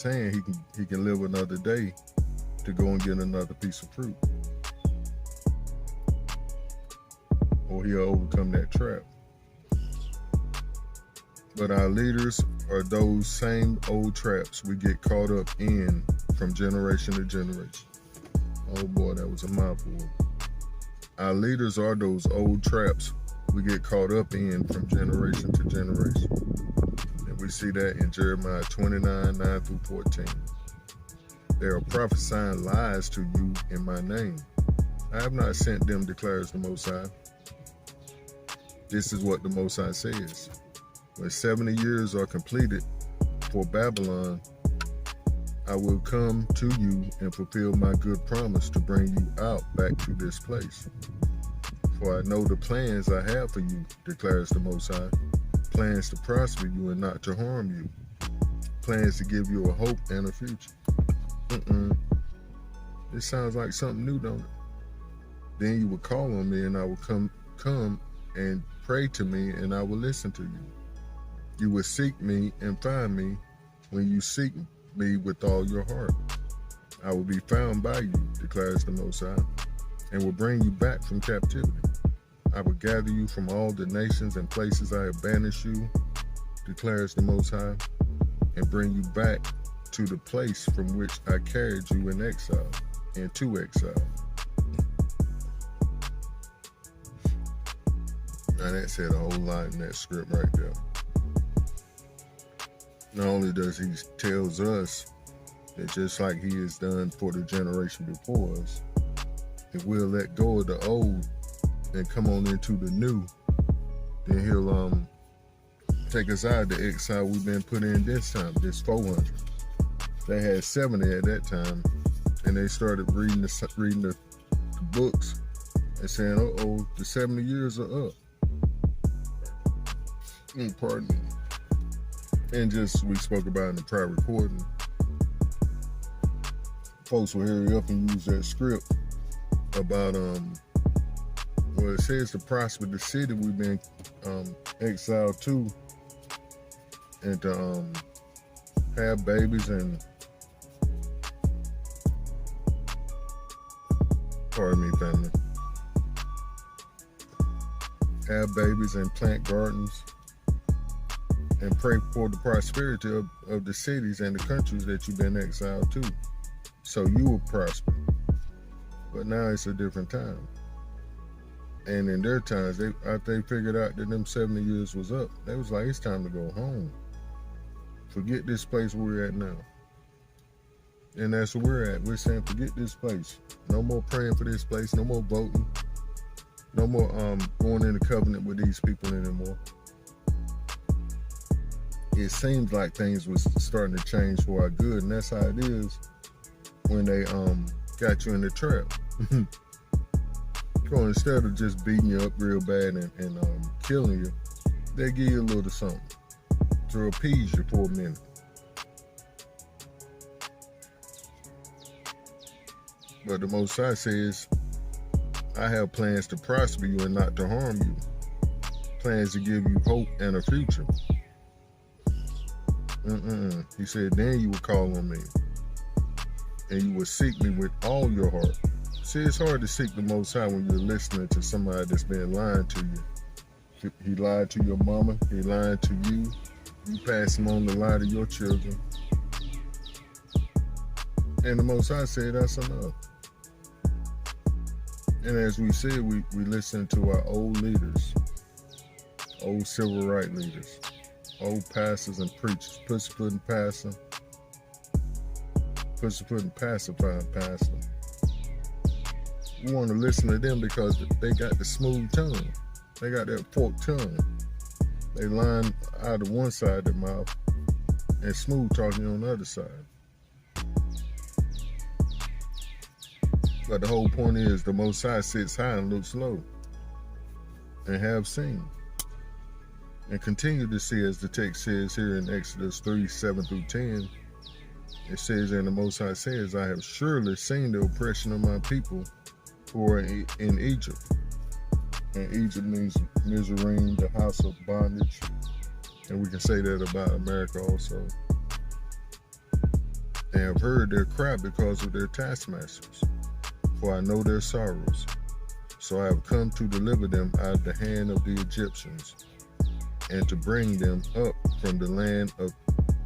his hand, he can live another day to go and get another piece of fruit, or he'll overcome that trap. But our leaders are those same old traps we get caught up in from generation to generation. Oh boy, that was a mouthful. Our leaders are those old traps we get caught up in from generation to generation. And we see that in Jeremiah 29, 9 through 14. They are prophesying lies to you in my name. I have not sent them, declares the Most High. This is what the Most High says. When 70 years are completed for Babylon, I will come to you and fulfill my good promise to bring you out back to this place. For I know the plans I have for you, declares the Most High. Plans to prosper you and not to harm you. Plans to give you a hope and a future. This sounds like something new, don't it? Then you will call on me and I will come and pray to me and I will listen to you. You will seek me and find me when you seek me with all your heart. I will be found by you, declares the Most High, and will bring you back from captivity. I will gather you from all the nations and places I have banished you, declares the Most High, and bring you back to the place from which I carried you in exile, into exile. Now that said a whole lot in that script right there. Not only does he tells us that just like he has done for the generation before us, if we'll let go of the old and come on into the new, then he'll take us out of the exile we've been put in this time, this 400. They had 70 at that time, and they started reading the books and saying, uh-oh, the 70 years are up. Pardon me. And just we spoke about in the prior recording, folks will hurry up and use that script about well, it says to prosper the city we've been exiled to, and to have babies and pardon me, family, have babies and plant gardens and pray for the prosperity of the cities and the countries that you've been exiled to, so you will prosper. But now it's a different time. And in their times, after they figured out that them 70 years was up, they was like, it's time to go home. Forget this place where we're at now. And that's where we're at. We're saying, forget this place. No more praying for this place. No more voting. No more going into covenant with these people anymore. It seems like things was starting to change for our good, and that's how it is when they got you in the trap. So instead of just beating you up real bad and killing you, they give you a little something to appease you for a minute. But the Most High says, I have plans to prosper you and not to harm you. Plans to give you hope and a future. He said, then you will call on me and you will seek me with all your heart. See, it's hard to seek the Most High when you're listening to somebody that's been lying to you. He lied to your mama. He lied to you. You pass him on the lie to your children. And the Most High said, that's enough. And as we said, we listen to our old leaders, old civil rights leaders, old pastors and preachers, pussyfooting pastor, pussyfooting pacifying pastor. We want to listen to them because they got the smooth tongue. They got that forked tongue. They line out of one side of their mouth and smooth talking on the other side. But the whole point is the Most High sits high and looks low, and have seen and continue to see, as the text says here in Exodus 3, 7 through 10. It says, and the Most High says, I have surely seen the oppression of my people who are in Egypt. And Egypt means Mizraim, the house of bondage. And we can say that about America also. and have heard their cry because of their taskmasters. For I know their sorrows. So I have come to deliver them out of the hand of the Egyptians, and to bring them up from the land of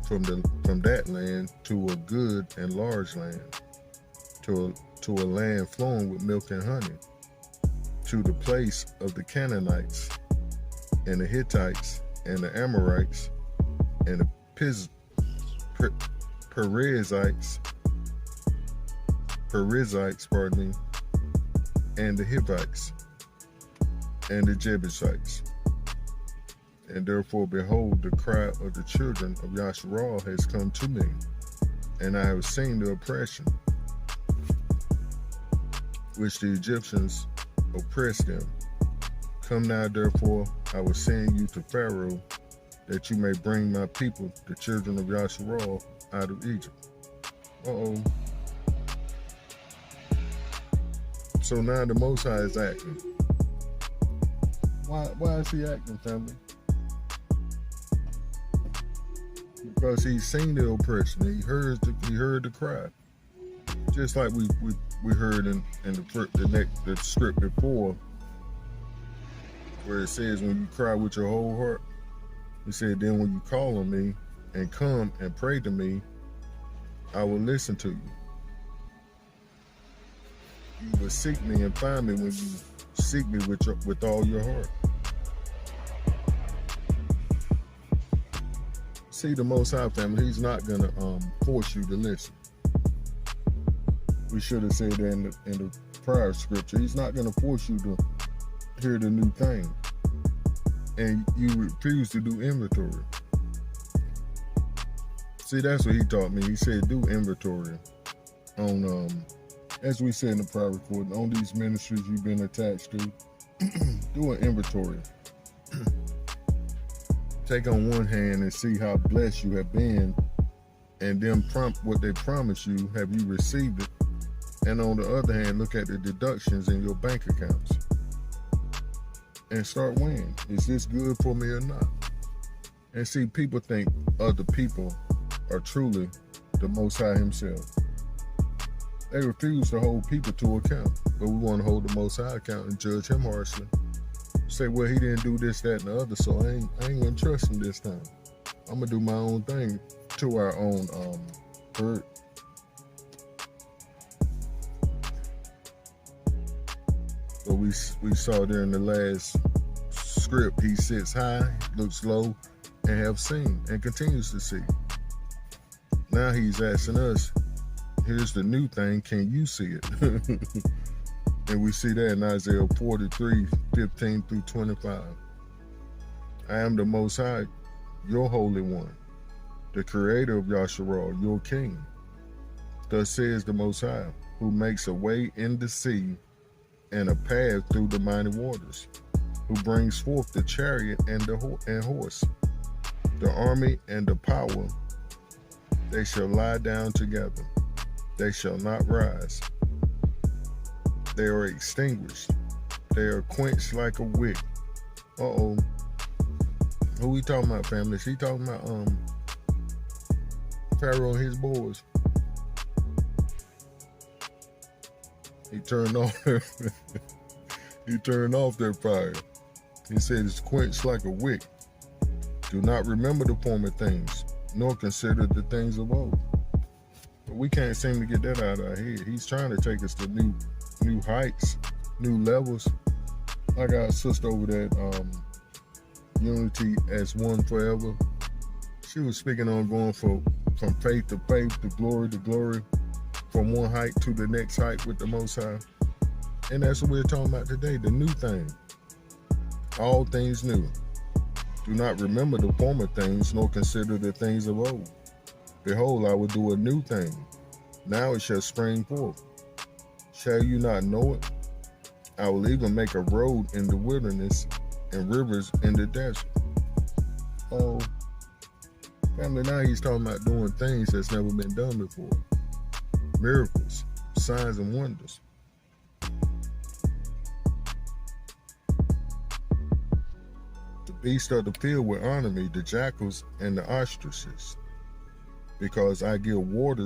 from that land to a good and large land, to a land flowing with milk and honey, to the place of the Canaanites and the Hittites and the Amorites and the Perizzites, and the Hivites and the Jebusites. And therefore, behold, the cry of the children of Yasharal has come to me, and I have seen the oppression which the Egyptians oppressed them. Come now, therefore, I will send you to Pharaoh, that you may bring my people, the children of Yasharal, out of Egypt. So now the Most High is acting. Why is he acting, family? Because he's seen the oppression. He heard the cry. Just like we heard in the script before, where it says, when you cry with your whole heart, he said, then when you call on me and come and pray to me, I will listen to you. You will seek me and find me when you seek me with all your heart. See, the Most High, family, he's not going to force you to listen. We should have said that in the prior scripture. He's not going to force you to hear the new thing. And you refuse to do inventory. See, that's what he taught me. He said, do inventory on, as we said in the prior recording, on these ministries you've been attached to. Do an inventory. Take on one hand and see how blessed you have been, and then what they promise you, have you received it? And on the other hand, look at the deductions in your bank accounts and start weighing, is this good for me or not? And see, people think other people are truly the Most High himself. They refuse to hold people to account, but we want to hold the Most High account and judge him harshly. Say, well, he didn't do this, that, and the other, so I ain't gonna trust him this time. I'm gonna do my own thing to our own hurt. But we saw there in the last script, he sits high, looks low, and have seen, and continues to see. Now he's asking us, here's the new thing, can you see it? And we see that in Isaiah 43, 15 through 25. I am the Most High, your Holy One, the Creator of Yasharal, your King. Thus says the Most High, who makes a way in the sea and a path through the mighty waters, who brings forth the chariot and horse, the army and the power. They shall lie down together. They shall not rise. They are extinguished. They are quenched like a wick. Who we talking about, family? He talking about Pharaoh and his boys. He turned off their fire. He said it's quenched like a wick. Do not remember the former things, nor consider the things of old. But we can't seem to get that out of our head. He's trying to take us to new heights, new levels. I got a sister over there at Unity as One Forever. She was speaking on going from faith to faith, to glory, from one height to the next height with the Most High. And that's what we're talking about today, the new thing. All things new. Do not remember the former things, nor consider the things of old. Behold, I will do a new thing. Now it shall spring forth. Shall you not know it? I will even make a road in the wilderness and rivers in the desert. Oh, family, now he's talking about doing things that's never been done before. Miracles, signs, and wonders. The beasts of the field will honor me, the jackals and the ostriches, because I give water